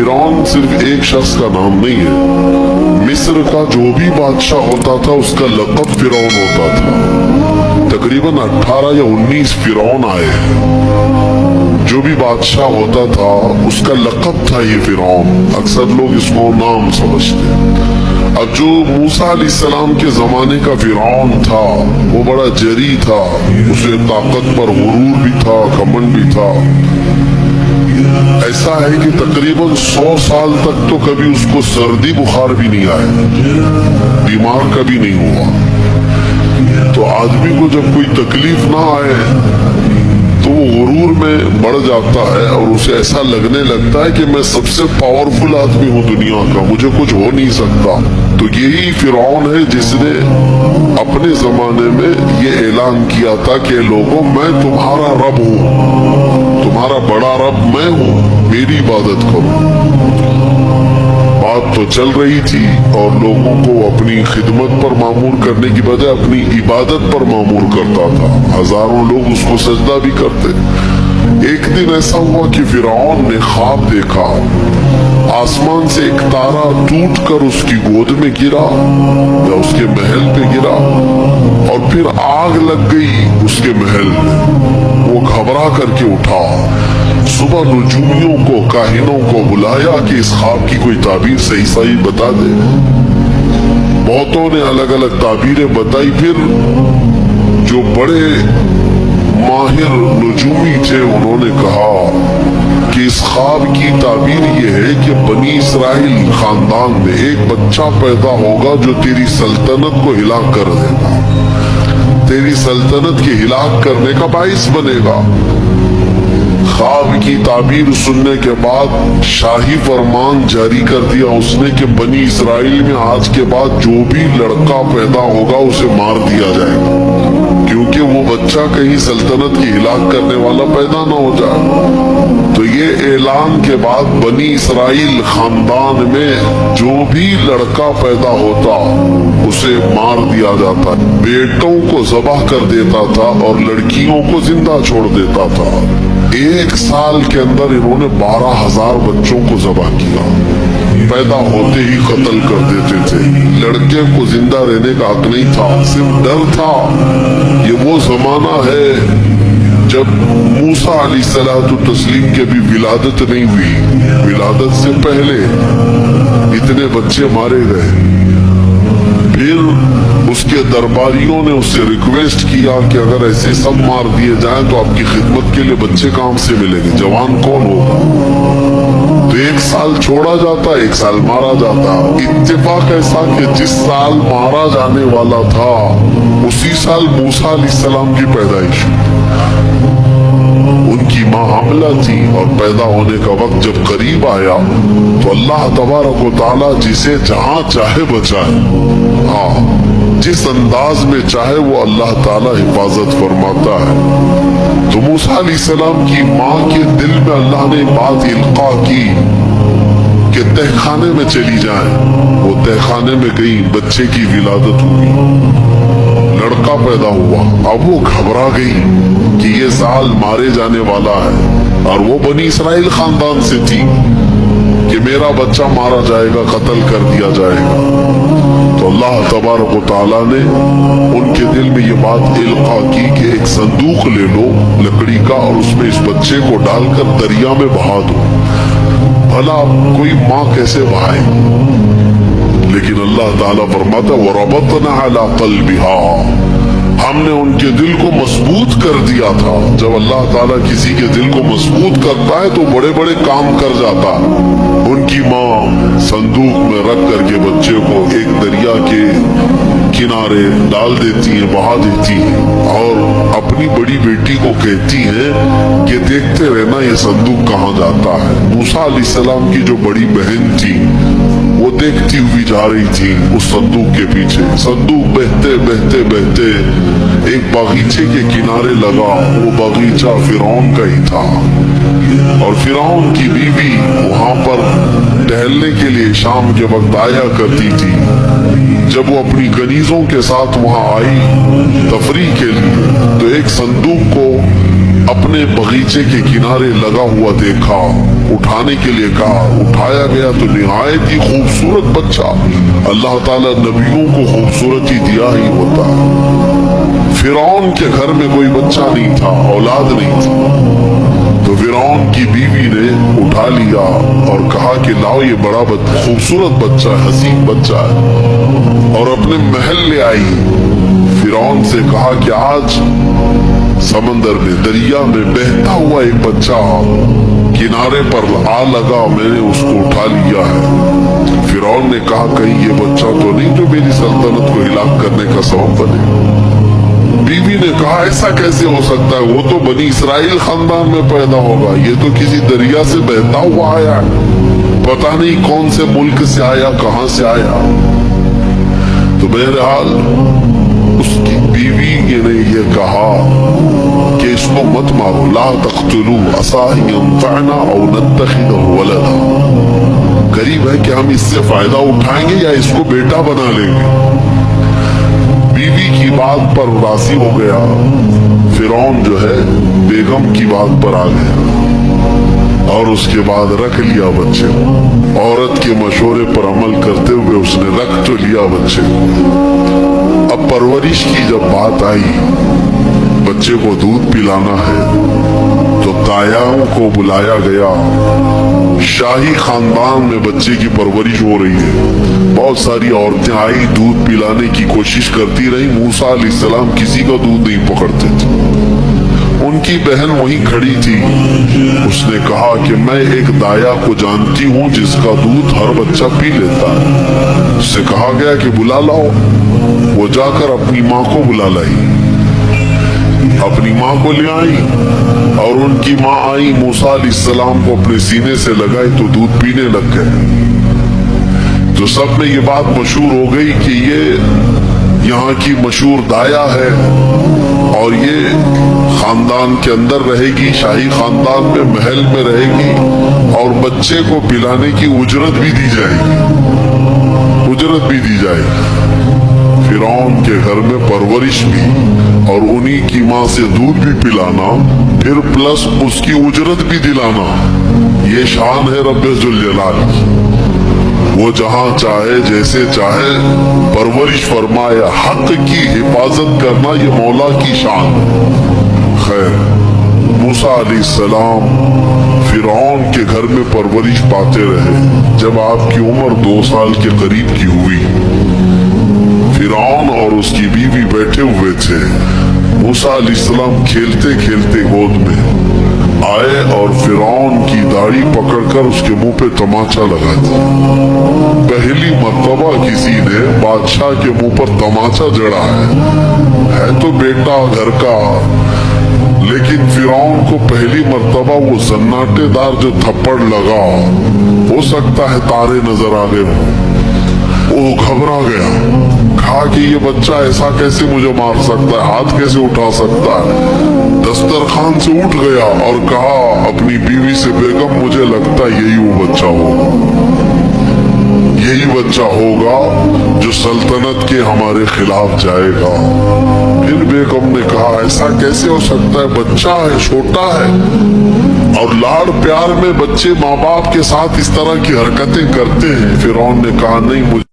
फिरौन सिर्फ एक शख्स का नाम नहीं है। मिस्र का जो भी बादशाह होता था उसका लक़ब फिरौन होता था। तकरीबन 18 या 19 फिरौन आए। जो भी बादशाह होता था उसका लक़ब था ये फिरौन। अक्सर लोग इसको नाम समझते। अब जो मूसा अलैहिस्सलाम के जमाने का फिरौन था वो बड़ा जरी था, उसे ताकत पर गुरूर भी था, घमंड भी था। ऐसा है कि तकरीबन 100 साल तक तो कभी उसको सर्दी बुखार भी नहीं आया, बीमार कभी नहीं हुआ। तो आदमी को जब कोई तकलीफ ना आए तो वो गुरूर में बढ़ जाता है और उसे ऐसा लगने लगता है कि मैं सबसे पावरफुल आदमी हूँ दुनिया का, मुझे कुछ हो नहीं सकता। तो यही फिरौन है जिसने अपने जमाने में ये ऐलान किया था कि लोगों मैं तुम्हारा रब हूँ, तुम्हारा बड़ा रब मैं हूँ, मेरी इबादत करो। बात तो चल रही थी और लोगों को अपनी खिदमत पर मामूर करने की बजाय अपनी इबादत पर मामूर करता था। हजारों लोग उसको सजदा भी करते। एक दिन ऐसा हुआ कि फिरौन ने ख्वाब देखा, आसमान से एक तारा टूट कर उसकी गोद में गिरा या उसके महल पे गिरा और फिर आग लग गई उसके महल में। वो घबरा करके उठा, सुबह नुजूमियों को, काहिनों को बुलाया कि इस ख्वाब की कोई ताबीर सही सही बता दे। बहुतों ने अलग अलग ताबीरें बताई। फिर जो बड़े माहिर नुजूमी थे उन्होंने कहा कि इस ख्वाब की ताबीर ये है कि बनी इसराइल खानदान में एक बच्चा पैदा होगा जो तेरी सल्तनत को हिला कर देगा, तेरी सल्तनत के हिलाक करने का बाइस बनेगा। ख्वाब की ताबीर सुनने के बाद शाही फरमान जारी कर दिया उसने कि बनी इसराइल में आज के बाद जो भी लड़का पैदा होगा उसे मार दिया जाएगा, क्योंकि वो बच्चा कहीं सल्तनत की हिलाक करने वाला पैदा ना हो जाए। तो ये ऐलान के बाद बनी इसराइल खानदान में जो भी लड़का पैदा होता उसे मार दिया जाता, बेटों को ज़बाह कर देता था और लड़कियों को जिंदा छोड़ देता था। एक साल के अंदर इन्होंने 12,000 बच्चों को ज़बाह किया, पैदा होते ही कत्ल कर देते थे। लड़के को जिंदा रहने का हक नहीं था, सिर्फ डर था। ये वो जमाना है जब मूसा अलैहिस्सलातु तस्लीम के भी विलादत नहीं हुई, विलादत से पहले इतने बच्चे मारे गए। फिर उसके दरबारियों ने उससे रिक्वेस्ट किया कि अगर ऐसे सब मार दिए जाएं तो आपकी खिदमत के लिए बच्चे कहां से मिलेंगे, जवान कौन होगा। तो एक साल छोड़ा जाता, एक साल मारा जाता। इत्तेफाक ऐसा कि जिस साल मारा जाने वाला था उसी साल मूसा अलैहिस्सलाम की पैदाइश। उनकी मां हामिला थी और पैदा होने का वक्त जब करीब आया तो अल्लाह तबारक व तआला जिसे जहां चाहे बचाए, हाँ जिस अंदाज में चाहे वो अल्लाह ताला हिफाजत फरमाता है। तो मूसा अलैहिस्सलाम की मां के दिल में अल्लाह ने बात इल्का की कि तहखाने में चली जाए। वो तहखाने में गई, बच्चे की विलादत हुई, लड़का पैदा हुआ। अब वो घबरा गई कि ये साल मारे जाने वाला है और वो बनी इसराइल खानदान से थी कि मेरा बच्चा मारा जाएगा, कत्ल कर दिया जाएगा। तो अल्लाह तबारक व तआला ने उनके दिल में ये बात इल्का की कि एक संदूक ले लो लकड़ी का और उसमें इस बच्चे को डालकर दरिया में बहा दो। भला कोई माँ कैसे बहाए, लेकिन अल्लाह ताला फरमाता वरबतना अला क़ल्बिहा, हमने उनके दिल को मजबूत कर दिया था। जब अल्लाह ताला किसी के दिल को मजबूत करता है तो बड़े बड़े काम कर जाता। उनकी माँ संदूक में रख करके बच्चे को एक दरिया के किनारे डाल देती है, बहा देती है और अपनी बड़ी बेटी को कहती है कि देखते रहना ये संदूक कहाँ जाता है। मूसा अलैहिस्सलाम की जो बड़ी बहन थी वो देखती हुई जा रही थी उस संदूक के पीछे। संदूक बहते बहते बहते एक बागीचे के किनारे लगा। वो बागीचा फिरौन का ही था और फिरौन की बीवी वहां पर टहलने के लिए शाम के वक्त आया करती थी। जब वो अपनी कनीजों के साथ वहां आई तफरीह के लिए तो एक संदूक को अपने बगीचे के किनारे लगा हुआ देखा, उठाने के लिए कहा, उठाया गया तो निहायत ही खूबसूरत बच्चा। अल्लाह ताला नबियों को खूबसूरती दिया ही होता है। फिरौन के घर में कोई बच्चा नहीं था, औलाद नहीं थी, तो फिरौन की बीवी ने उठा लिया और कहा कि लाओ ये बड़ा खूबसूरत बच्चा है, हसीन बच्चा है, और अपने महल ले आई। फिरौन से कहा कि आज समंदर में, दरिया में बहता हुआ एक बच्चा किनारे पर आ लगा, मैंने उसको उठा लिया है। फिरौन ने कहा कहीं ये बच्चा तो नहीं जो मेरी सल्तनत को हिलाक करने का सबब बने। बीवी ने कहा ऐसा कैसे हो सकता है, वो तो बनी इसराइल खानदान में पैदा होगा, ये तो किसी दरिया से बहता हुआ आया है, पता नहीं कौन से मुल्क से आया, कहां से आया। तो बहरहाल उसकी बीवी ने ये कहा कि इसको मत मारो, ला तख्तुलू असा यंफअना औ नत्तखिदहु वलदा, करीब है कि हम इससे फायदा उठाएंगे या इसको बेटा बना लेंगे। बीवी की बात पर राजी हो गया। फिरौन जो है बेगम की बात पर आ गया और उसके बाद रख लिया बच्चे को। औरत के मशवरे पर अमल करते हुए उसने रख तो लिया बच्चे को। अब परवरिश की जब बात आई, बच्चे को दूध पिलाना है, तो तायाओं को बुलाया गया। शाही खानदान में बच्चे की परवरिश हो रही है, बहुत सारी औरतें आई, दूध पिलाने की कोशिश करती रही। मूसा अलैहिस्सलाम किसी का दूध नहीं पकड़ते थे। उनकी बहन वहीं खड़ी थी, उसने कहा कि मैं एक दाया को जानती हूँ जिसका दूध हर बच्चा पी लेता है। उससे कहा गया कि बुला लाओ। वो जाकर अपनी माँ को बुला लाई, अपनी माँ को ले आई और उनकी माँ आई, मूसा अलैहिस्सलाम को अपने सीने से लगाई तो दूध पीने लग गए। तो सब में ये बात मशहूर हो गई कि ये यहाँ की मशहूर दाया है और ये खानदान के अंदर रहेगी, शाही खानदान में, महल में रहेगी और बच्चे को पिलाने की उजरत भी दी जाएगी, उजरत भी दी जाएगी। फिरौन के घर में परवरिश भी और उन्हीं की माँ से दूध भी पिलाना, फिर प्लस उसकी उजरत भी दिलाना, ये शान है रब्बे जुल जलाल की। वो जहां चाहे जैसे चाहे परवरिश फरमाए, हक की हिफाजत करना ये मौला की शान। खैर, मूसा अलैहिस्सलाम फिरौन के घर में परवरिश पाते रहे। जब आपकी उम्र 2 साल के करीब की हुई, फिरौन और उसकी बीवी बैठे हुए थे। मूसा अलैहिस्सलाम खेलते खेलते गोद में आए और फिरौन की दाढ़ी पकड़कर उसके मुंह पे तमाचा लगा दिया। पहली मर्तबा किसी ने बादशाह के मुंह पर तमाचा जड़ा है तो बेटा घर का, लेकिन फिरौन को पहली मर्तबा वो सन्नाटेदार जो थप्पड़ लगा, हो सकता है तारे नजर आ गए, वो घबरा गया, कहा कि ये बच्चा ऐसा कैसे मुझे मार सकता है, हाथ कैसे उठा सकता है। दस्तरखान से उठ गया और कहा अपनी बीवी से, बेगम मुझे लगता है यही वो बच्चा होगा, यही बच्चा होगा जो सल्तनत के हमारे खिलाफ जाएगा। फिर बेगम ने कहा ऐसा कैसे हो सकता है, बच्चा है, छोटा है। और लाड़ प्यार में बच्चे माँ बाप के साथ इस तरह की हरकतें करते हैं। फिरौन ने कहा नहीं, मुझे